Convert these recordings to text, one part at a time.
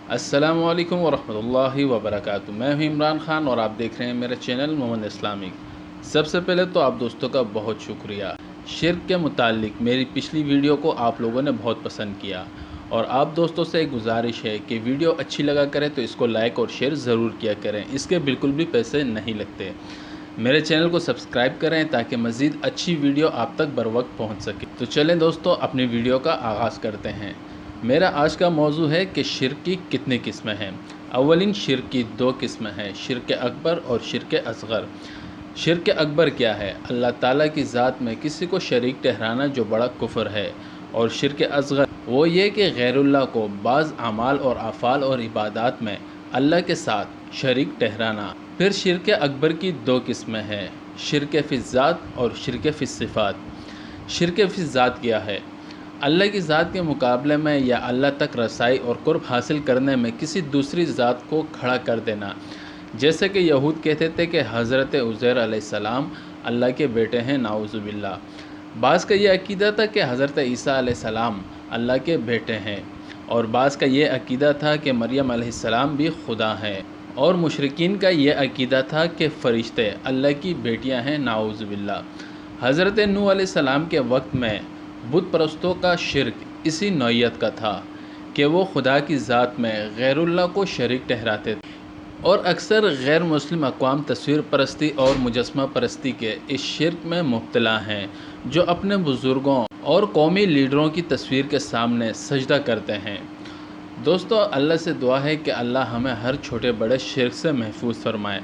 السلام علیکم ورحمۃ اللہ وبرکاتہ۔ میں ہوں عمران خان اور آپ دیکھ رہے ہیں میرا چینل محمد اسلامک۔ سب سے پہلے تو آپ دوستوں کا بہت شکریہ۔ شرک کے متعلق میری پچھلی ویڈیو کو آپ لوگوں نے بہت پسند کیا، اور آپ دوستوں سے ایک گزارش ہے کہ ویڈیو اچھی لگا کریں تو اس کو لائک اور شیئر ضرور کیا کریں، اس کے بالکل بھی پیسے نہیں لگتے۔ میرے چینل کو سبسکرائب کریں تاکہ مزید اچھی ویڈیو آپ تک بر وقت پہنچ سکے۔ تو چلیں دوستو، اپنی ویڈیو کا آغاز کرتے ہیں۔ میرا آج کا موضوع ہے کہ شرک کی کتنی قسمیں ہیں۔ اولین، شرک کی دو قسمیں ہیں، شرک اکبر اور شرک اصغر۔ شرک اکبر کیا ہے؟ اللہ تعالیٰ کی ذات میں کسی کو شریک ٹھہرانا، جو بڑا کفر ہے۔ اور شرک اصغر وہ یہ کہ غیر اللہ کو بعض اعمال اور افعال اور عبادات میں اللہ کے ساتھ شریک ٹھہرانا۔ پھر شرک اکبر کی دو قسمیں ہیں، شرک فی الذات اور شرک فی الصفات۔ شرک فی الذات کیا ہے؟ اللہ کی ذات کے مقابلے میں یا اللہ تک رسائی اور قرب حاصل کرنے میں کسی دوسری ذات کو کھڑا کر دینا، جیسے کہ یہود کہتے تھے کہ حضرت عزیر علیہ السلام اللہ کے بیٹے ہیں، نعوذ باللہ۔ بعض کا یہ عقیدہ تھا کہ حضرت عیسیٰ علیہ السلام اللہ کے بیٹے ہیں، اور بعض کا یہ عقیدہ تھا کہ مریم علیہ السلام بھی خدا ہیں، اور مشرکین کا یہ عقیدہ تھا کہ فرشتے اللہ کی بیٹیاں ہیں، نعوذ باللہ۔ حضرت نوح علیہ السلام کے وقت میں بت پرستوں کا شرک اسی نوعیت کا تھا کہ وہ خدا کی ذات میں غیر اللہ کو شریک ٹھہراتے تھے، اور اکثر غیر مسلم اقوام تصویر پرستی اور مجسمہ پرستی کے اس شرک میں مبتلا ہیں، جو اپنے بزرگوں اور قومی لیڈروں کی تصویر کے سامنے سجدہ کرتے ہیں۔ دوستو، اللہ سے دعا ہے کہ اللہ ہمیں ہر چھوٹے بڑے شرک سے محفوظ فرمائے۔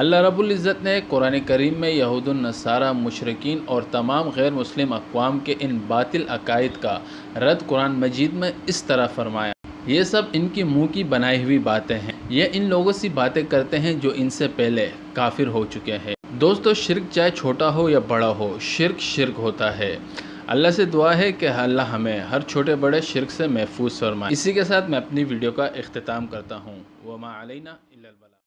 اللہ رب العزت نے قرآن کریم میں یہود النصارہ، مشرکین اور تمام غیر مسلم اقوام کے ان باطل عقائد کا رد قرآن مجید میں اس طرح فرمایا: یہ سب ان کی منہ کی بنائی ہوئی باتیں ہیں، یہ ان لوگوں سی باتیں کرتے ہیں جو ان سے پہلے کافر ہو چکے ہیں۔ دوستو، شرک چاہے چھوٹا ہو یا بڑا ہو، شرک شرک ہوتا ہے۔ اللہ سے دعا ہے کہ اللہ ہمیں ہر چھوٹے بڑے شرک سے محفوظ فرمائے۔ اسی کے ساتھ میں اپنی ویڈیو کا اختتام کرتا ہوں۔ وما علینا الا البلاغ۔